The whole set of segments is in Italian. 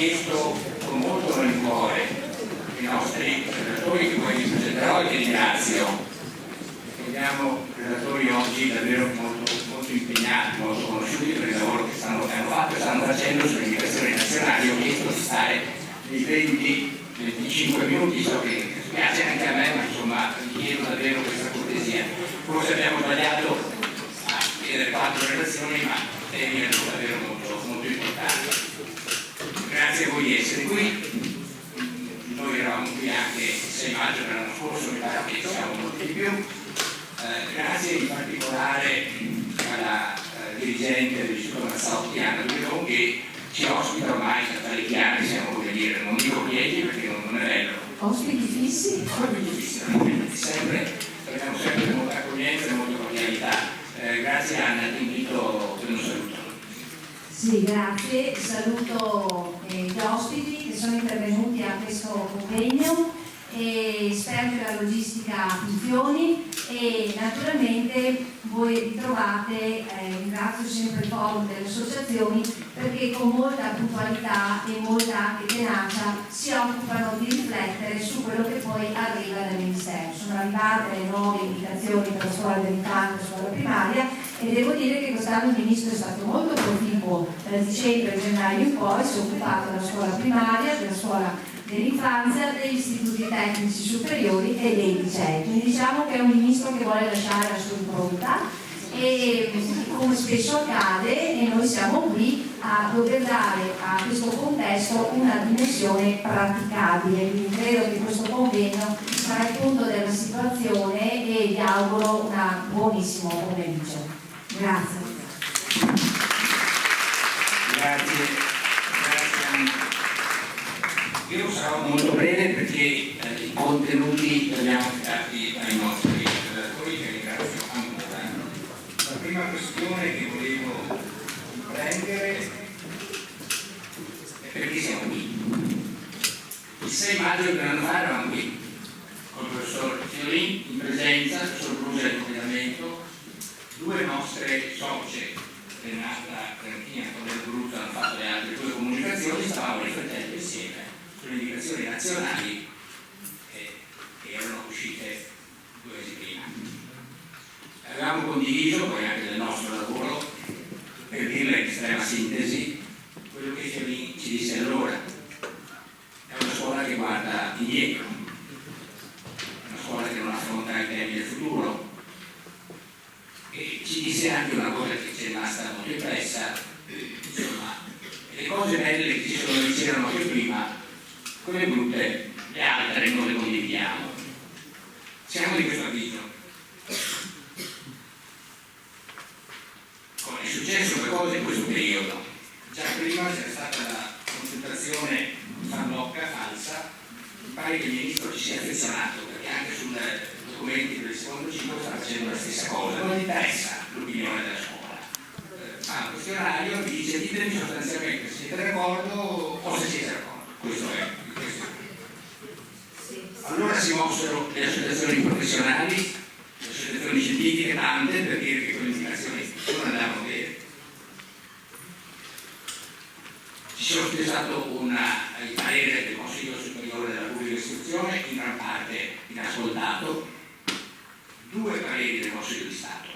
chiesto con molto rancore i nostri relatori che poi vi presenterò e che ringrazio. Abbiamo relatori oggi davvero molto impegnati, molto conosciuti per il lavoro che hanno fatto e stanno facendo sulle migrazioni nazionali. Ho chiesto di stare nei 20-25 minuti, so che piace anche a me, ma insomma vi chiedo davvero questa cortesia. Forse abbiamo sbagliato a chiedere 4 relazioni, ma temi erano davvero molto importanti. Grazie a voi di essere qui. Noi eravamo qui anche il 6 maggio dell'anno scorso, mi pare che siamo molti di più. Grazie in particolare alla dirigente dell'Istituto Mazzarotti, Anna Duvedon, che ci ospita ormai da parecchi anni, siamo, come dire, non dico clienti perché non è vero. Ospiti fissi? Ospiti fissi, sempre, abbiamo sempre molta accoglienza e molta cordialità. Grazie Anna, ti invito per un saluto. Sì, grazie. Saluto gli ospiti che sono intervenuti a questo convegno e spero che la logistica funzioni e naturalmente voi ritrovate, ringrazio sempre il forum delle associazioni perché con molta puntualità e molta anche tenacia si occupano di riflettere su quello che poi arriva dal Ministero. Sono arrivate le nuove indicazioni per la scuola dell'infanzia e la scuola primaria e devo dire che quest'anno il Ministro è stato molto proficuo da dicembre e gennaio in poi, si è occupato della scuola primaria, della scuola dell'infanzia, degli istituti tecnici superiori e dei licei. Quindi diciamo che è un ministro che vuole lasciare la sua impronta e come spesso accade e noi siamo qui a dover dare a questo contesto una dimensione praticabile. Quindi credo che questo convegno sarà il punto della situazione e vi auguro un buonissimo pomeriggio. Grazie. Grazie. Io sarò molto breve perché i contenuti li abbiamo affidati ai nostri relatori che ringrazio ancora. La prima questione che volevo prendere è perché siamo qui. Il 6 maggio dell'anno fa eravamo qui con il professor Fiolin in presenza, il professor Brusa in coordinamento, 2 nostre socie, Renata Tranchina e Corrado Bruzzo, hanno fatto le altre 2 comunicazioni, stavamo riflettendo insieme sulle indicazioni nazionali che erano uscite 2 mesi prima. Avevamo condiviso poi anche nel nostro lavoro, per dirla in estrema sintesi, quello che Fiolin ci disse allora. È una scuola che guarda indietro, è una scuola che non affronta i temi del futuro. E ci disse anche una cosa che ci è rimasta molto impressa, insomma, le cose belle che ci c'erano anche prima, quelle brutte, le altre non le condividiamo. Siamo di questo avviso. Come è successo qualcosa in questo periodo? Già prima c'era stata la consultazione farlocca, falsa, mi pare che il Ministro ci sia affezionato, perché anche sui documenti del secondo ciclo sta facendo la stessa cosa, non gli interessa l'opinione della scuola. Fa un questionario, vi dice ditemi sostanzialmente se siete d'accordo o se siete d'accordo. Questo è. Allora si mossero le associazioni professionali, le associazioni scientifiche, tante, per dire che quelle indicazioni non andavano bene. Ci sono stato il parere del Consiglio Superiore della Pubblica Istruzione, in gran parte inascoltato, 2 pareri del Consiglio di Stato,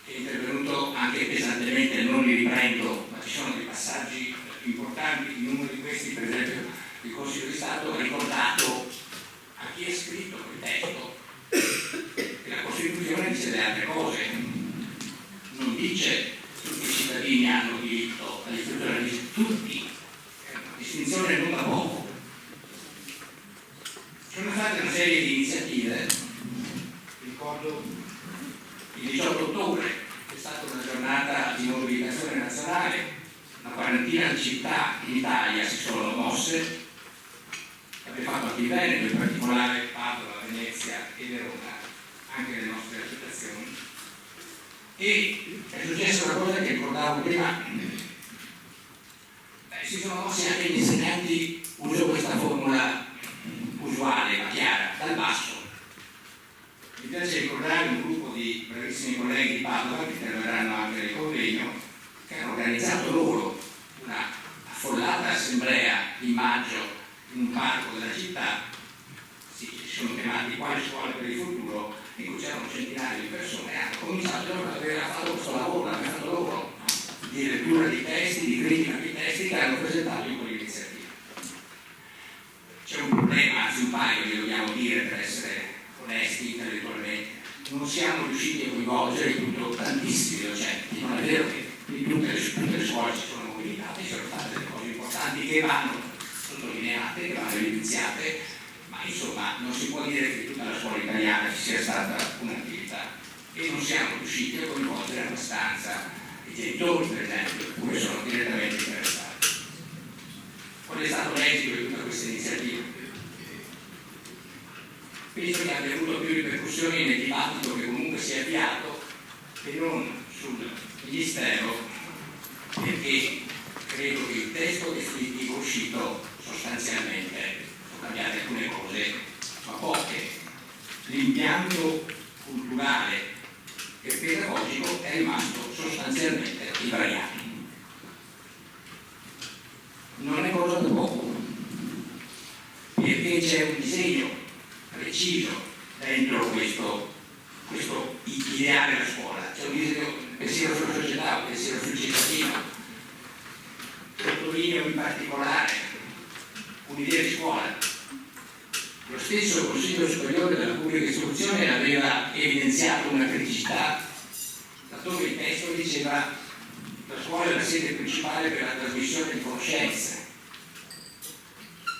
che è intervenuto anche pesantemente, non li riprendo, ma ci sono dei passaggi importanti, in uno di questi per esempio il Consiglio di Stato ha ricordato a chi è scritto quel testo che la Costituzione dice delle altre cose, non dice tutti i cittadini hanno diritto all'istruzione, dice tutti, è una distinzione non da poco. Ci sono state una serie di iniziative, ricordo il 18 ottobre è stata una giornata di mobilitazione nazionale, una quarantina di città in Italia si sono mosse, abbiamo fatto anche il Veneto, in particolare Padova, Venezia e Verona, anche le nostre associazioni. E è successa una cosa che ricordavo prima, si sono mossi anche gli insegnanti, uso questa formula usuale ma chiara, dal basso. Mi piace ricordare un gruppo di bravissimi colleghi di Padova che interverranno anche nel convegno, che hanno organizzato loro una affollata un'assemblea di maggio in un parco della città, si sono chiamati quali scuole per il futuro, in cui c'erano centinaia di persone e hanno cominciato ad aver fatto questo lavoro, hanno fatto loro di lettura di testi, di critica di testi che hanno presentato in quell'iniziativa. C'è un problema, anzi un paio che dobbiamo dire per essere onesti intellettualmente. Non siamo riusciti a coinvolgere tantissimi docenti, non è vero che in tutte le scuole si sono mobilitate, ci sono state delle cose importanti che vanno sottolineate, che vanno evidenziate, ma insomma non si può dire che tutta la scuola italiana ci sia stata un'attività e non siamo riusciti a coinvolgere abbastanza i genitori, per esempio, pure sono direttamente interessati. Qual è stato l'esito di tutta questa iniziativa? Penso che abbia avuto più ripercussioni nel dibattito che comunque si è avviato che non sul Ministero, perché credo che il testo definitivo uscito sostanzialmente, sono cambiate alcune cose, ma poche. L'impianto culturale e pedagogico è rimasto sostanzialmente invariato. Non è cosa da poco, perché c'è un disegno preciso dentro questo ideale della scuola, c'è un disegno, pensiero sulla società, un pensiero sul cittadino. Sottolineo in particolare un'idea di scuola. Lo stesso Consiglio Superiore della Pubblica Istruzione aveva evidenziato una criticità laddove il testo diceva la scuola è la sede principale per la trasmissione di conoscenze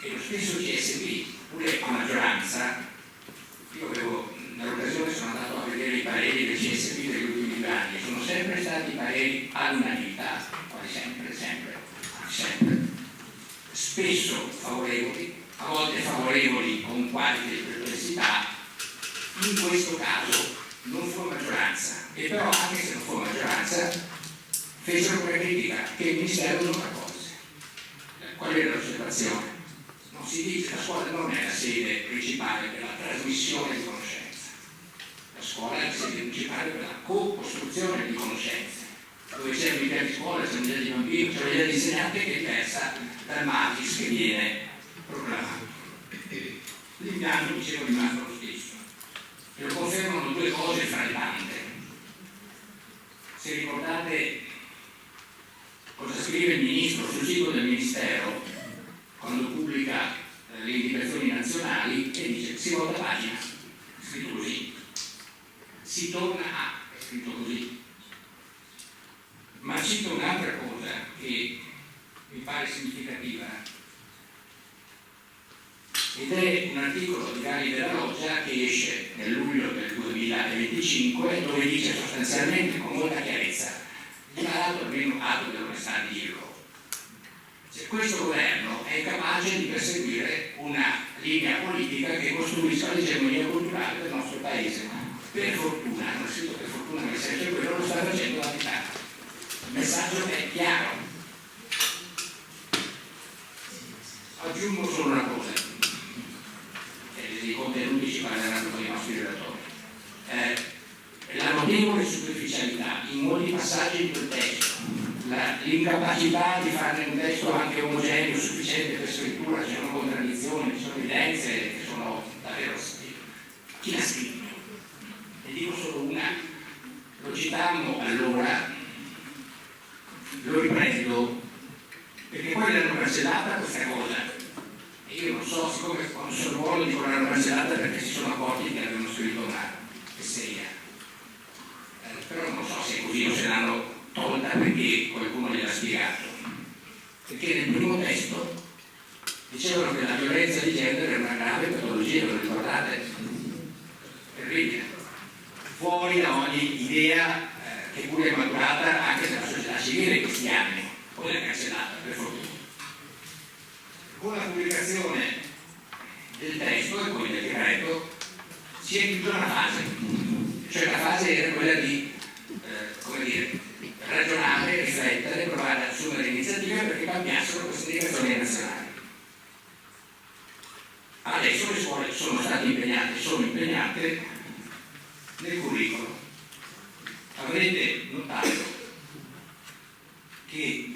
e lo stesso CSP, pure a maggioranza, io avevo nell'occasione sono andato a vedere i pareri del CSP degli ultimi 2 anni, sono sempre stati pareri all'unanimità, quasi sempre, spesso favorevoli, a volte favorevoli con qualche perplessità, in questo caso non fu maggioranza, e però anche se non fu maggioranza fecero una critica che il Ministero non raccolse. Qual era l'osservazione? Non si dice che la scuola non è la sede principale per la trasmissione di conoscenza, la scuola è la sede principale per la co-costruzione di conoscenze, dove c'è un'idea di scuola, c'è un'idea di bambino, c'è un'idea di insegnante che è diversa dal magis che viene proclamato. L'impianto, dicevo, è rimasto lo stesso. E lo confermano 2 cose fra le tante. Se ricordate cosa scrive il Ministro sul sito del Ministero quando pubblica le indicazioni nazionali e dice si volta pagina, scritto così, si torna a, è scritto così. Ma cito un'altra cosa che mi pare significativa ed è un articolo di Galli della Loggia che esce nel luglio del 2025 dove dice sostanzialmente con molta chiarezza gli ha dato almeno atto dell'onestà di dirlo. Cioè, questo governo è incapace di perseguire una linea politica che costruisca l'egemonia culturale del nostro paese. Per fortuna, non scritto per fortuna nel senso quello lo sta facendo la metà. Il messaggio è chiaro. Aggiungo solo una cosa, e dei contenuti ci parleranno con i nostri relatori. La notevole superficialità in molti passaggi di quel testo, l'incapacità di farne un testo anche omogeneo, sufficiente per scrittura, ci sono contraddizioni, ci sono evidenze che sono davvero chi l'ha scritto? Ne dico solo una, lo citammo allora, lo riprendo, perché poi l'hanno cancellata questa cosa. E io non so, siccome quando sono buono dico l'hanno cancellata perché si sono accorti che avevano scritto una seria. Però non so se è così o se l'hanno tolta perché qualcuno gliel'ha spiegato. Perché nel primo testo dicevano che la violenza di genere è una grave patologia, lo ricordate? Terribile. Fuori da ogni idea che pure è maturata anche nella società civile in questi anni, poi l'ha cancellata, per fortuna. Con la pubblicazione del testo e poi del decreto si è chiusa una fase, cioè la fase era quella di ragionare, riflettere, provare ad assumere iniziative perché cambiassero queste indicazioni nazionali. Adesso le scuole sono impegnate nel curriculum. Avrete notato che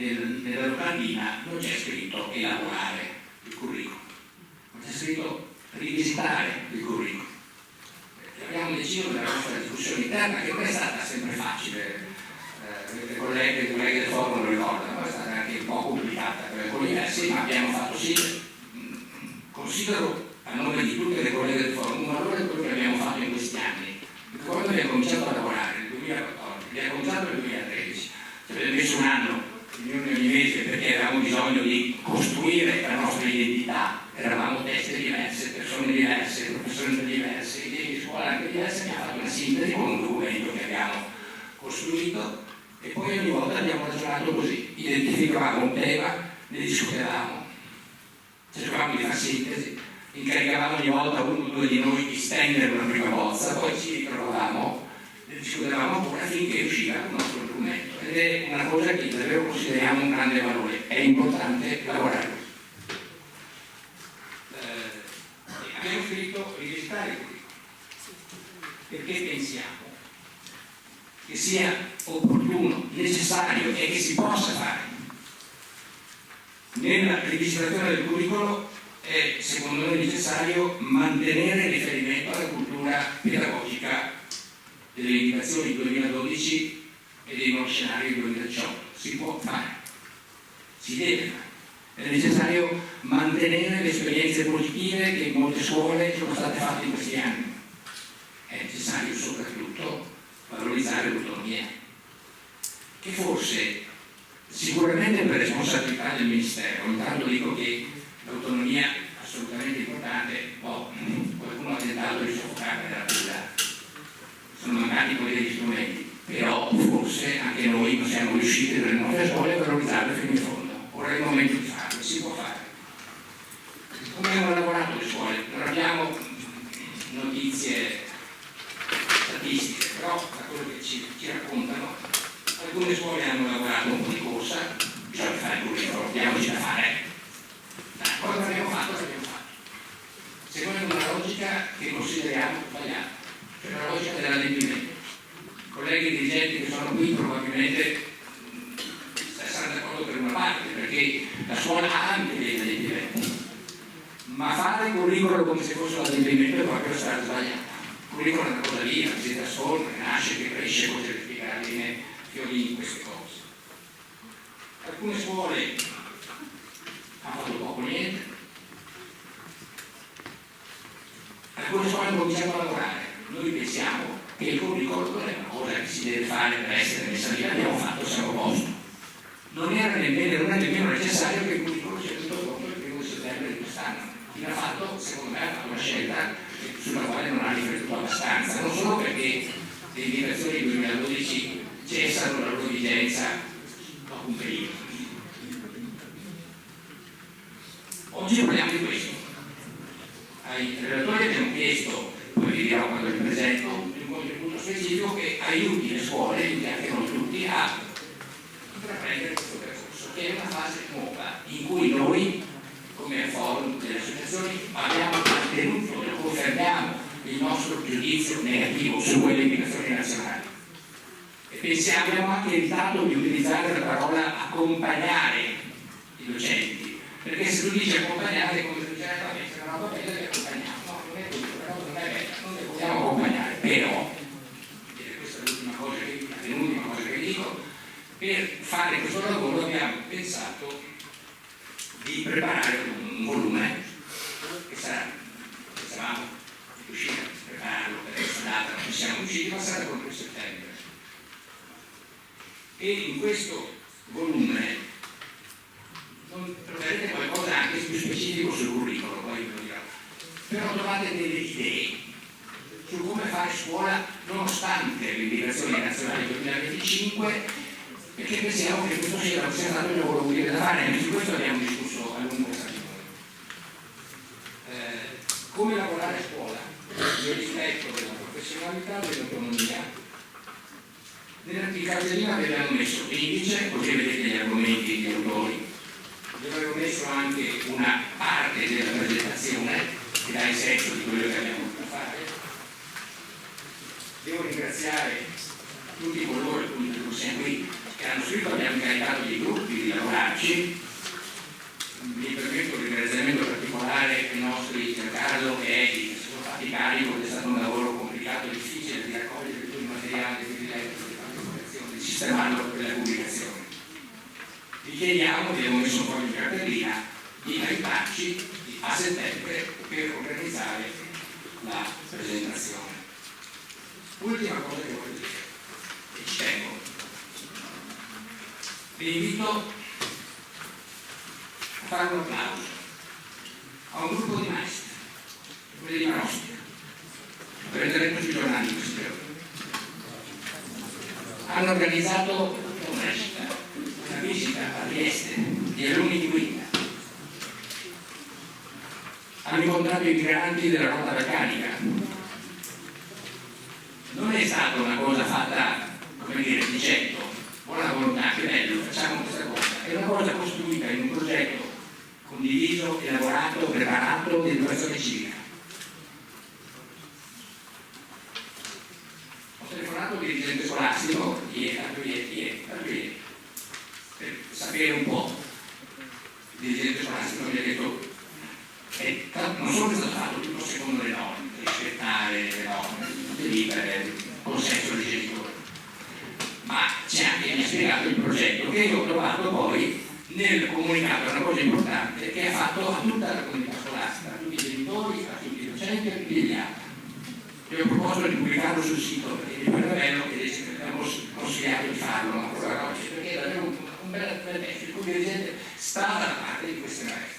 nella locandina non c'è scritto elaborare il curriculum, non c'è scritto rivisitare il curriculum. Abbiamo deciso nella nostra discussione interna, che non è stata sempre facile, le colleghe e i colleghi del forum lo ricordano, è stata anche un po' complicata per alcuni versi, ma abbiamo fatto sì, considero a nome di tutte le colleghe del forum un valore quello che abbiamo fatto in questi anni. Quando abbiamo cominciato a lavorare nel 2014, abbiamo cominciato nel 2013, ci abbiamo messo un anno, ogni mese, perché avevamo bisogno di costruire la nostra identità. Eravamo teste diverse, persone diverse, professori diverse, idee di scuola anche diverse, abbiamo fatto una sintesi con un documento che abbiamo costruito e poi ogni volta abbiamo ragionato così, identificavamo un tema, ne discutevamo, cercavamo di fare sintesi, incaricavamo ogni volta uno o due di noi di stendere una prima bozza, poi ci ritrovavamo, ne discutevamo ancora finché usciva il nostro documento. Ed è una cosa che davvero consideriamo un grande valore, è importante lavorare. Abbiamo scritto rivisitare il curriculum perché pensiamo che sia opportuno, necessario e che si possa fare. Nella rivisitazione del curriculum è secondo noi necessario mantenere riferimento alla cultura pedagogica delle indicazioni 2012 e dei nuovi scenari 2018. Si può fare, si deve fare. È necessario mantenere le esperienze positive che in molte scuole sono state fatte in questi anni. È necessario soprattutto valorizzare l'autonomia, che forse, sicuramente per responsabilità del Ministero, intanto dico che l'autonomia è assolutamente importante, qualcuno ha tentato di soffocarla nella cura, sono mancati poi degli strumenti, però forse anche noi non siamo riusciti nelle nostre scuole a valorizzarle fino in fondo. Ora è il momento di farlo, si può fare. Come hanno lavorato le scuole? Non abbiamo notizie statistiche, però da quello che ci raccontano, alcune scuole hanno lavorato un po' di corsa, bisogna fare il curriculum, diamoci da fare. Cosa abbiamo fatto? Secondo una logica che consideriamo sbagliata, cioè la logica dell'adempimento. I colleghi dirigenti che sono qui probabilmente saranno d'accordo per una parte, perché la scuola ha anche degli adempimenti, ma fare il curriculum come se fosse un adempimento è proprio stare sbagliato. Il curriculum è una cosa viva, che si trasforma, che nasce, che cresce, come si spiegare bene Fiorini queste cose. Alcune scuole hanno fatto poco o niente, alcune scuole hanno cominciato a lavorare. Noi pensiamo che il curriculum non è una cosa che si deve fare per essere messa lì, l'abbiamo fatto, siamo a posto. Non è nemmeno necessario che il curriculum sia tutto pronto il 1 settembre di quest'anno. Chi l'ha fatto, secondo me, ha fatto una scelta sulla quale non ha riflettuto abbastanza, non solo perché le indicazioni 2012 cessano la loro vigenza dopo un periodo. Oggi parliamo di questo. Ai relatori abbiamo chiesto, poi vi dirò quando vi presento, un contributo specifico che aiuti le scuole, aiuti anche noi tutti a intraprendere questo percorso, che è una fase nuova in cui noi, come forum delle associazioni, abbiamo mantenuto e confermiamo il nostro giudizio negativo su quelle indicazioni nazionali. E pensiamo, abbiamo anche evitato di utilizzare la parola accompagnare i docenti, perché se tu dici accompagnare, come se diceva, vabbè, se è una roba bella che accompagniamo. No, non è così, la cosa non è bella, non le possiamo accompagnare, però, e questa è l'ultima cosa che vi dico, per fare questo lavoro abbiamo pensato di preparare un volume che stavamo riusciti a prepararlo per questa data, non ci siamo riusciti, ma sarà proprio settembre. E in questo volume troverete qualcosa anche più specifico sul curriculum, poi ve lo dirò. Però trovate delle idee su come fare scuola nonostante le indicazioni nazionali 2025, perché pensiamo che questo sia stato il lavoro utile da fare, anche su questo abbiamo discusso a lungo questa come lavorare a scuola nel rispetto della professionalità e dell'autonomia. Nella cartellina abbiamo messo l'indice, così vedete gli argomenti degli autori. Abbiamo messo anche una parte della presentazione che dà il senso di quello che abbiamo voluto fare. Devo ringraziare tutti coloro che siamo qui, che hanno scritto, abbiamo incaricato dei gruppi di lavorarci. Mi permetto un ringraziamento particolare ai nostri Giancarlo e Edi, che si sono fatti carico, è stato un lavoro complicato e difficile di raccogliere tutto il materiale, di riletto, di fare pubblicazione, di sistemarlo per la pubblicazione. Vi chiediamo, vi abbiamo messo un po' di cartellina, di aiutarci a settembre per organizzare la presentazione. Ultima cosa che voglio dire, e ci tengo. Vi invito a fare un applauso a un gruppo di maestri, quelli di Marostica. Prenderemo sui giornali in questi giorni. Hanno organizzato una visita a Trieste di alunni di guida. Hanno incontrato i migranti della rotta balcanica. Non è stata una cosa fatta, come dire, dicendo buona volontà, che bello, facciamo questa cosa. È una cosa costruita in un progetto condiviso, elaborato, preparato di educazione civica. Ho telefonato al dirigente scolastico ieri, per sapere un po'. Il dirigente scolastico mi ha detto non solo è stato fatto tutto secondo le norme, rispettare le norme, tutte libere, consenso dei genitori, ma mi ha spiegato il progetto che io ho trovato poi nel comunicato, una cosa importante che ha fatto a tutta la comunità scolastica, a tutti i genitori, a tutti i docenti e a tutti gli altri. Io ho proposto di pubblicarlo sul sito perché mi pare bello che abbiamo consigliato di farlo ancora oggi, perché è davvero un bel testo in cui il dirigente sta dalla parte di queste maestre.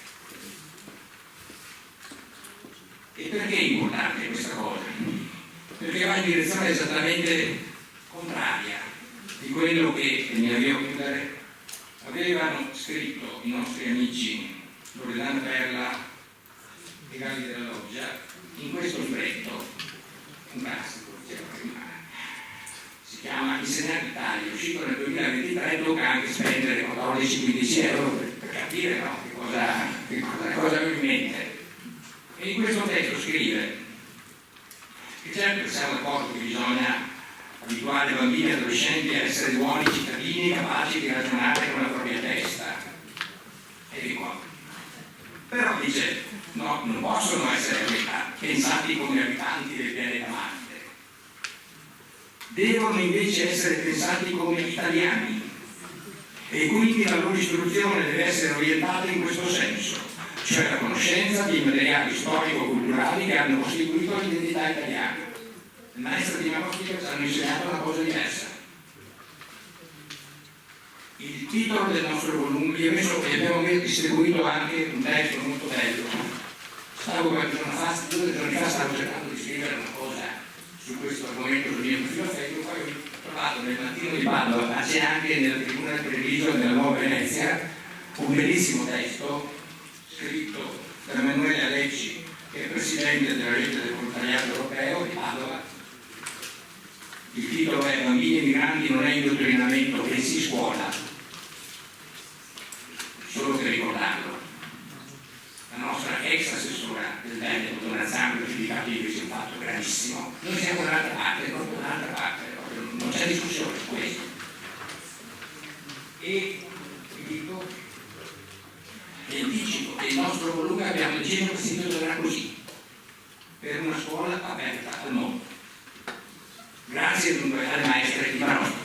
E perché è importante questa cosa? Perché va in direzione esattamente contraria di quello che, mi avvio a chiudere, avevano scritto i nostri amici Loredana Perla e Galli della Loggia in questo libretto, un classico, diceva prima, si chiama Insegnare l'Italia, uscito nel 2023, tocca anche spendere 14-15 euro per capire no, cosa avevo in mente. E in questo testo scrive che certo siamo d'accordo che bisogna abituare bambini e adolescenti a essere buoni cittadini capaci di ragionare con la propria testa. E di qua. Però dice, no, non possono essere pensati come abitanti del pianeta Marte. Devono invece essere pensati come italiani. E quindi la loro istruzione deve essere orientata in questo senso, cioè la conoscenza di materiali storico-culturali che hanno costituito l'identità italiana. Le maestre di Marostica ci hanno insegnato una cosa diversa. Il titolo del nostro volume, vi abbiamo distribuito anche un testo molto bello. Due giorni fa stavo cercando di scrivere una cosa su questo argomento sul mio profilo Facebook, poi ho trovato nel Mattino di Padova, ma c'è anche nella Tribuna del Treviso della Nuova Venezia, un bellissimo testo scritto da Emanuele Alecci, che è presidente della rete del volontariato europeo di Padova. Il titolo è Bambini e migranti non è indottrinamento, bensì scuola. Solo per ricordarlo, la nostra ex assessora del Veneto, Donna Zambro, ha giudicato invece un fatto gravissimo. Noi siamo dall'altra parte, proprio dall'altra parte, non c'è discussione su questo. E vi dico che anticipo che il nostro volume abbiamo deciso che si intitolerà così, per una scuola aperta al mondo. Grazie dunque alle maestre di Marostica.